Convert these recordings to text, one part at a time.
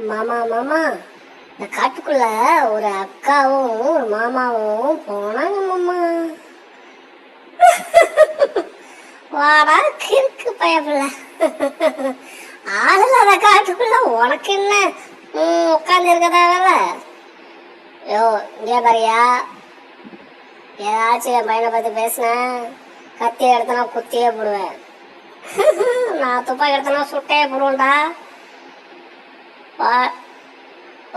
மாமா மாமா, இந்த காட்டுக்குள்ள ஒரு அக்காவும் ஒரு மாமாவும் போனாங்க மாமா. வாடா கிறுக்கு பயப்புல, ஆள் இல்லாத காட்டுக்குள்ள உனக்கு என்ன உட்காந்து இருக்கதா வேலை? யோ இங்கே பாரியா, ஏதாச்சும் என் பையனை பத்தி பேசினேன், கத்தி எடுத்தனா குத்தியே போடுவேன். நான் துப்பாக்கி எடுத்தனா சுட்டே போடுவேன்டா.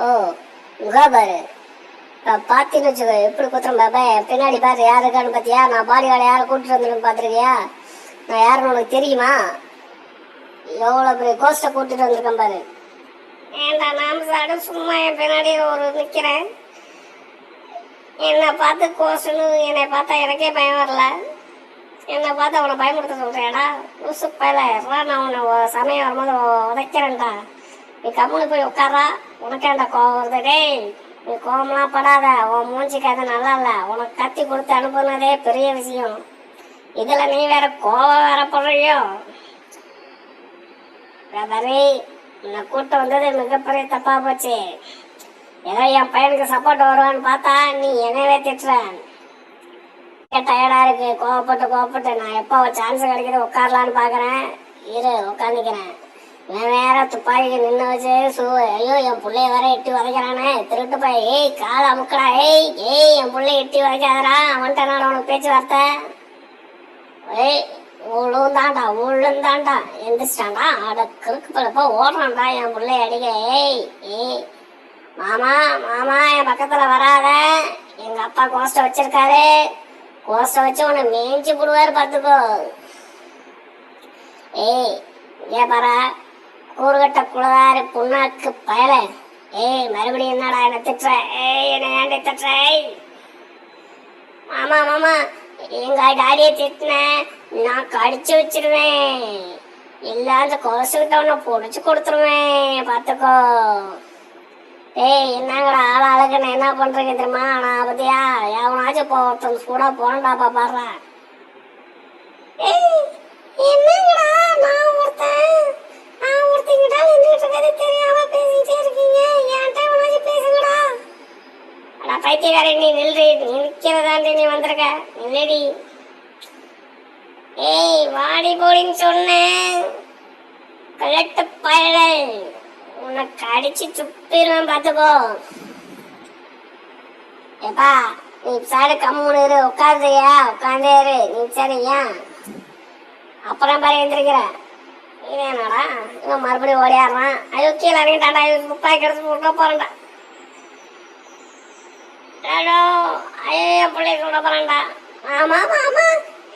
ஓ உங்க பாரு, பாத்தின்னு வச்சுக்கோ எப்படி குத்துறேன் பாப்பா. பின்னாடி பாரு யாரு இருக்கான்னு பாத்தியா? நான் பாடி வேலை யாரை கூட்டிட்டு வந்துருன்னு பாத்துருக்கியா? நான் யாருன்னு உனக்கு தெரியுமா? எவ்வளவு பெரிய கோஸ்ட கூட்டிட்டு வந்திருக்கேன் பாரு. ஏண்டா நாம சாடு சும்மா என் பின்னாடி ஒரு நிக்கிறேன், என்னை பார்த்து கோஸ்ட்னு என்னை பார்த்தா எனக்கே பயம் வரல. என்னை பார்த்து அவனை பயமுறுத்த சொல்றேடா? லூசு பயில நான் உன்னை சமயம் வரும்போது உதைக்கிறேன்டா. நீ கம்முனு போய் உட்காரா, உனக்கேண்டா கோவம் வருது? டேய் நீ கோவம்லாம் படாத, உன் மூஞ்சிக்கு அது நல்லா இல்லை. உனக்கு கத்தி கொடுத்து அனுப்புனதே பெரிய விஷயம், இதுல நீ வேற கோவம் வேற போடுறியோ? பிரதரே, உன்னை கூட்டு வந்தது மிகப்பெரிய தப்பா போச்சு. ஏதோ என் பையனுக்கு சப்போர்ட் வருவான்னு பார்த்தா நீ என்னவே திட்டுற. டயர்டா இருக்கு, கோவப்பட்டு நான் எப்போ சான்ஸ் கிடைக்குது உட்காரலான்னு பாக்குறேன். இரு உட்காந்துக்கிறேன். இவன் வேற துப்பாக்கி நின்று வச்சு ஐயோ என் பிள்ளைய வேற எட்டி உதைக்கிறானே, திருட்டு போய். ஏய் காலை அமுக்கடா. ஏய் என் பிள்ளை எட்டி உதைக்காதரா, அவன்கிட்ட நான் உனக்கு பேச்சுவார்த்தை. ஏய் உள்ளுந்தாண்டா எந்திரிச்சிட்டான்டா. அட கிறுக்கு பழப்ப ஓடுறான்டா என் பிள்ளைய அடிக்க. ஏய் மாமா மாமா, என் பக்கத்துல வராத, எங்க அப்பா கோஸ்ட வச்சிருக்காரு. கோஸ்ட வச்சு உன்னை மேய்ச்சி போடுவாரு பார்த்துக்கோ. ஏய் ஏ பாரா கூறுகட்ட குளதாரி புண்ணாக்கு பயல. ஏய் மறுபடியும் என்னடா என்ன திட்டுற? என்ன ஏண்டி திட்டுற? மாமா மாமா, எங்க டாடியை திட்டினேன், நான் கடிச்சு வச்சிருவேன். இல்ல அந்த கோசுகிட்ட உன்னை பொடிச்சு கொடுத்துருவேன் பார்த்துக்கோ. என்னங்கடா ஆள் ஆளுக்கு என்ன பண்றீங்க தெரியுமா? நான் பத்தியா எவனாச்சும் ஒருத்தன் சூடா போனடாப்பா பாடுறா. என்னங்கடா நான் ஒருத்தங்கிட்ட நின்றுட்டு தெரியாம பேசிட்டே இருக்கீங்க, என்கிட்ட எவனாச்சும் பேசுங்கடா. அடா பைத்தியக்காரி, நீ நில்றி, நீ நிக்கிறதாண்டி நீ வந்திருக்க, நில்லடி. வாடி போடின்னு சொன்னேன், கலெக்ட் பயல, உனக்கு அடிச்சு துப்பிடுவேன் பார்த்துக்கோ. ஏப்பா நீ சாடு கம்முன்னு இரு, உட்காந்துறியா? உட்காந்தே இரு நீ. சரியா அப்புறம் பாரு எந்திரிக்கிற. இது என்னடா இவன் மறுபடியும் ஓடியாடுறான். ஐயோ கீழே இறங்கிட்டாண்டா, துப்பாக்கி எடுத்து விட போறேன்டா. ஐயோ என் பிள்ளைய சொல்ல போறான்டா. மாமா மாமா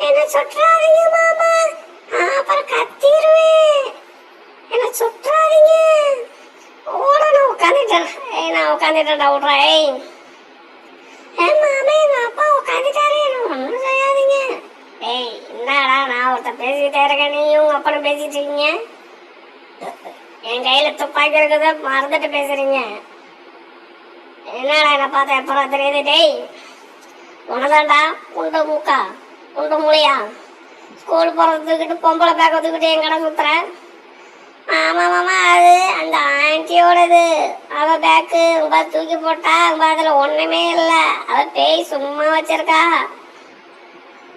என்ன சுற்றாதீங்க மாமா, அப்புறம் கத்திடுவேன், என்ன சுற்றாதீங்க. ஓட நான் உட்காந்துட்டேன். நான் உட்காந்துட்டேன்டா, விட்றேன். மாமா எங்க அப்பா உட்காந்துட்டாரு, ஒன்றும் செய்யாதீங்க. என்னடா நான் ஒருத்த பேசிக்கிட்டே இருக்கேன், நீயும் உங்க அப்பனும் பேசிட்டு இருக்கீங்க. என் கையில துப்பாக்கி இருக்குது, மறந்துட்டு பேசுறீங்க. என்னடா என்ன பார்த்தா எப்பறம் தெரியுது? டேய் உனதாண்டா உண்டு மூக்கா உண்டு மூலியா ஸ்கூல் போறதுக்கிட்டு பொம்பளை பேக்க தூக்கிட்டு என் கடை சுத்துற. ஆமா மாமா, அது அந்த ஆண்டியோடது. அவ பேக்கு தூக்கி போட்டா அதுல ஒண்ணுமே இல்லை, அவ பேய் சும்மா வச்சிருக்கா.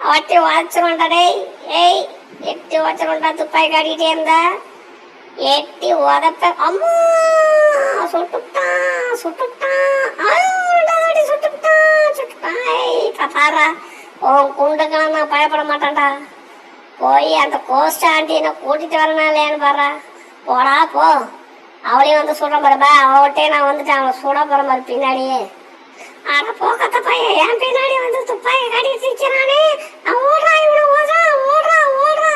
அவட்டி உதச்சிருவா. டேய் எட்டி உதச்சிருவா, துப்பாக்கி காட்டிக்கிட்டே இருந்தா எட்டி உதப்ப. அம்மா சுட்டுட்டான் பாரா. உன் குண்டுக்கெல்லாம் நான் பயப்பட மாட்டேன்டா. போய் அந்த கோஸ்ட் ஆண்டியை கூட்டிட்டு வரனாலேன்னு பாடுறா. போடா போ, அவளையும் வந்து சுட போறப்பா. அவட்டே நான் வந்துட்டேன், அவளை சுட போற மாதிரி பின்னாடியே. ஆனா போக்கத்த பையன் என் பின்னாடி வந்து துப்பாக்கி காட்டிட்டு இருக்கிறானே. ஓடுறா இவனை, ஓடுறா.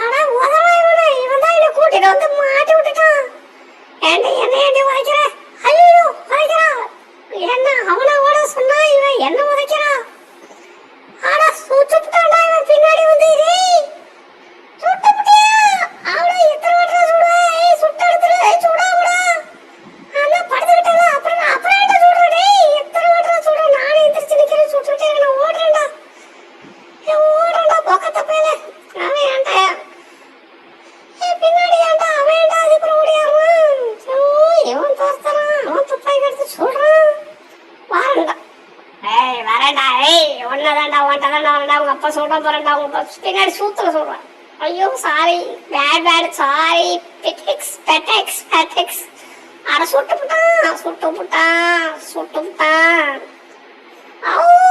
ஆனா உதவா இவனை, இவன் தான் என்னை கூட்டிட்டு வந்து மாட்டி விட்டுட்டான். என்ன உதைக்கிற? ஐயோ உதைக்கிறா. என்ன அவனை ஓட சொன்னா இவன் என்ன உதைக்கிறா? ஆனா சுட்டுட்டான்டா இவன் பின்னாடி வந்து. சுட்டுட்டியா? அவளை எத்தனை வாட்டா சுடுவ? சுட்டு எடுத்துரு, சுடாமடா. ஆனா படுத்துக்கிட்டல, அப்புறம் என்ன சுடுற? எத்தனை வாட்டா சுடுற? நானே எந்திரிச்சு நிக்கிறேன், சுட்டுட்டே நான் ஓடுறேன்டா. பொக்கத்த பையல அவன் ஏன்டா பின்னாடி ஏன்டா அவன் வரேன்டா, ஏய் ஒன்னதான்டா வரேன்டா, உங்க அப்பா சொல்ல போறேன்டா, உங்க அப்பா பின்னாடி சூத்துல சொல்றேன். ஐயோ சாரி, பேட் சாரி, பெட்டெக்ஸ் அட சுட்டு புட்டான்